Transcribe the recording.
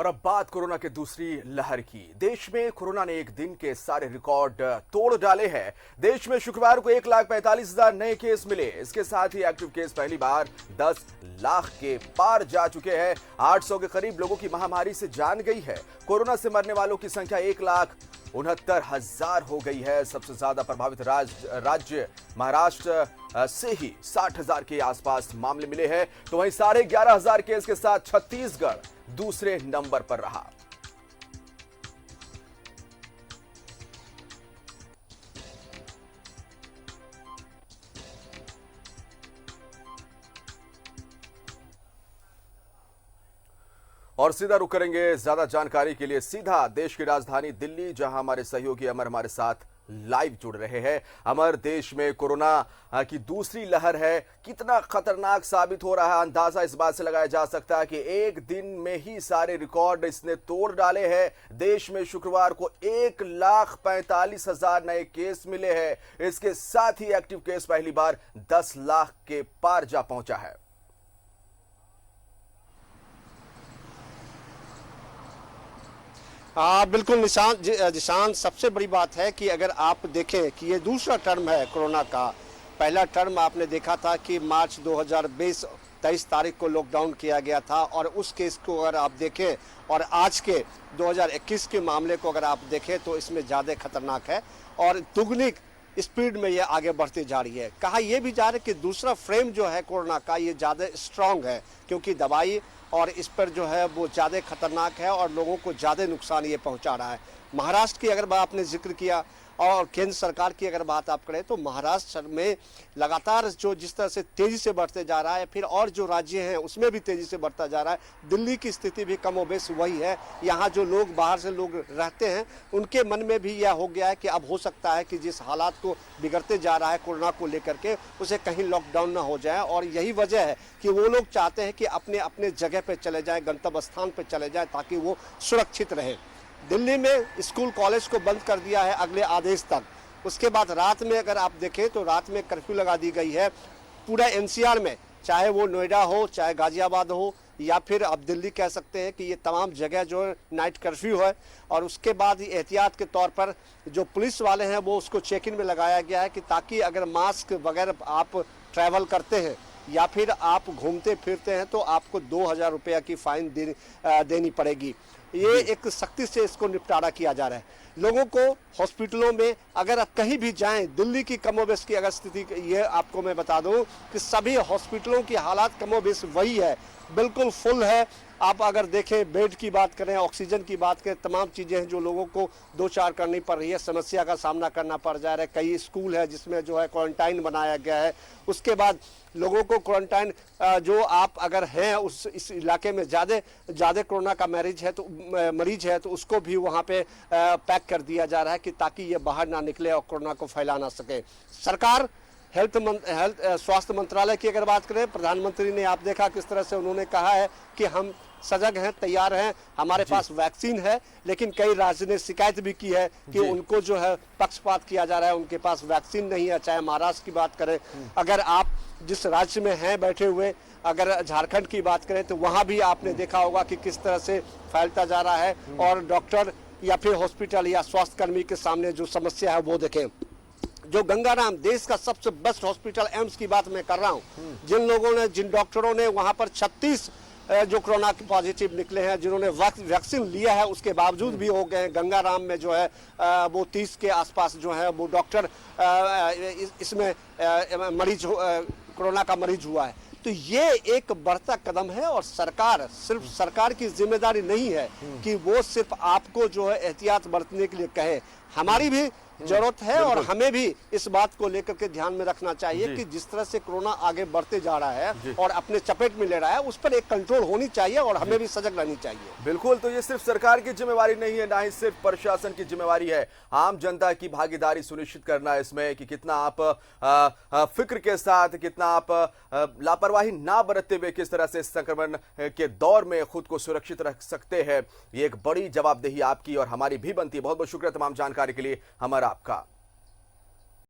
और अब बात कोरोना के दूसरी लहर की। देश में कोरोना ने एक दिन के सारे रिकॉर्ड तोड़ डाले हैं। देश में शुक्रवार को 1,45,000 नए केस मिले। इसके साथ ही एक्टिव केस पहली बार 10 लाख के पार जा चुके हैं। 800 के करीब लोगों की महामारी से जान गई है। कोरोना से मरने वालों की संख्या 1,69,000 हो गई है। सबसे ज्यादा प्रभावित राज्य महाराष्ट्र से ही 60,000 के आसपास मामले मिले हैं, तो वहीं 11,500 केस के साथ छत्तीसगढ़ दूसरे नंबर पर रहा। और सीधा रुक करेंगे ज्यादा जानकारी के लिए सीधा देश की राजधानी दिल्ली, जहां हमारे सहयोगी अमर हमारे साथ लाइव जुड़ रहे हैं। अमर, देश में कोरोना की दूसरी लहर है, कितना खतरनाक साबित हो रहा है? अंदाजा इस बात से लगाया जा सकता है कि एक दिन में ही सारे रिकॉर्ड इसने तोड़ डाले हैं। देश में शुक्रवार को 1,45,000 नए केस मिले हैं। इसके साथ ही एक्टिव केस पहली बार 10 लाख के पार जा पहुंचा है। बिल्कुल निशान, सबसे बड़ी बात है कि अगर आप देखें कि ये दूसरा टर्म है कोरोना का। पहला टर्म आपने देखा था कि मार्च 2020 23 तारीख को लॉकडाउन किया गया था, और उस केस को अगर आप देखें और आज के 2021 के मामले को अगर आप देखें तो इसमें ज़्यादा खतरनाक है और दुगनी स्पीड में ये आगे बढ़ती जा रही है। कहा यह भी जा रहा है कि दूसरा फ्रेम जो है कोरोना का ये ज़्यादा स्ट्रांग है, क्योंकि दवाई और इस पर जो है वो ज़्यादा खतरनाक है और लोगों को ज़्यादा नुकसान ये पहुंचा रहा है। महाराष्ट्र की अगर बात आपने जिक्र किया और केंद्र सरकार की अगर बात आप करें तो महाराष्ट्र में लगातार जो जिस तरह से तेज़ी से बढ़ते जा रहा है, फिर और जो राज्य हैं उसमें भी तेज़ी से बढ़ता जा रहा है। दिल्ली की स्थिति भी कमोबेश वही है। यहाँ जो लोग बाहर से लोग रहते हैं उनके मन में भी यह हो गया है कि अब हो सकता है कि जिस हालात को बिगड़ते जा रहा है कोरोना को लेकर के, उसे कहीं लॉकडाउन ना हो जाए। और यही वजह है कि वो लोग चाहते हैं कि अपने अपने जगह पर चले जाएँ, गंतव्य स्थान पर चले जाएँ, ताकि वो सुरक्षित रहे। दिल्ली में स्कूल कॉलेज को बंद कर दिया है अगले आदेश तक। उसके बाद रात में अगर आप देखें तो रात में कर्फ्यू लगा दी गई है पूरा एनसीआर में, चाहे वो नोएडा हो, चाहे गाजियाबाद हो, या फिर आप दिल्ली कह सकते हैं कि ये तमाम जगह जो नाइट कर्फ्यू है। और उसके बाद एहतियात के तौर पर जो पुलिस वाले हैं वो उसको चेक इन में लगाया गया है कि ताकि अगर मास्क वगैरह आप ट्रैवल करते हैं या फिर आप घूमते फिरते हैं तो आपको 2,000 रुपया की फाइन देनी पड़ेगी। ये एक सख्ती से इसको निपटारा किया जा रहा है। लोगों को हॉस्पिटलों में अगर आप कहीं भी जाएं, दिल्ली की कमोबेश की अगर स्थिति ये आपको मैं बता दूं कि सभी हॉस्पिटलों की हालात कमोबेश वही है, बिल्कुल फुल है। आप अगर देखें बेड की बात करें, ऑक्सीजन की बात करें, तमाम चीज़ें हैं जो लोगों को दो चार करनी पड़ रही है, समस्या का सामना करना पड़ जा रहा है। कई स्कूल है जिसमें जो है क्वारंटाइन बनाया गया है। उसके बाद लोगों को क्वारंटाइन जो आप अगर हैं इस इलाके में ज़्यादा कोरोना का मरीज है तो उसको भी वहाँ पे पैक कर दिया जा रहा है कि ताकि ये बाहर ना निकले और कोरोना को फैला ना सके। सरकार स्वास्थ्य मंत्रालय की अगर बात करें, प्रधानमंत्री ने आप देखा किस तरह से उन्होंने कहा है कि हम सजग हैं, तैयार हैं, हमारे पास वैक्सीन है। लेकिन कई राज्य ने शिकायत भी की है कि उनको जो है पक्षपात किया जा रहा है, उनके पास वैक्सीन नहीं है। चाहे महाराष्ट्र की बात करें, अगर आप जिस राज्य में हैं बैठे हुए, अगर झारखंड की बात करें तो वहाँ भी आपने देखा होगा कि किस तरह से फैलता जा रहा है। और डॉक्टर या फिर हॉस्पिटल या स्वास्थ्य कर्मी के सामने जो समस्या है वो देखें। जो गंगाराम देश का सबसे बेस्ट हॉस्पिटल एम्स की बात मैं कर रहा हूँ, जिन डॉक्टरों ने वहाँ पर 36 जो कोरोना के पॉजिटिव निकले हैं, जिन्होंने वैक्सीन लिया है उसके बावजूद भी हो गए। गंगाराम में जो है वो 30 के आसपास जो है वो डॉक्टर इसमें कोरोना का मरीज हुआ है। तो ये एक बढ़ता कदम है और सिर्फ सरकार की जिम्मेदारी नहीं है कि वो सिर्फ आपको जो है एहतियात बरतने के लिए कहे। हमारी भी जरूरत है और हमें भी इस बात को लेकर के ध्यान में रखना चाहिए कि जिस तरह से कोरोना आगे बढ़ते जा रहा है और अपने चपेट में ले रहा है, उस पर एक कंट्रोल होनी चाहिए और हमें भी सजग रहनी चाहिए। बिल्कुल, तो ये सिर्फ सरकार की जिम्मेवारी नहीं है, ना ही सिर्फ प्रशासन की जिम्मेवारी है। आम जनता की भागीदारी सुनिश्चित करना है इसमें कि कितना आप फिक्र के साथ, कितना आप लापरवाही ना बरतते हुए किस तरह से इस संक्रमण के दौर में खुद को सुरक्षित रख सकते हैं। ये एक बड़ी जवाबदेही आपकी और हमारी भी बनती है। बहुत बहुत शुक्रिया तमाम जानकारी के लिए हमारा आपका।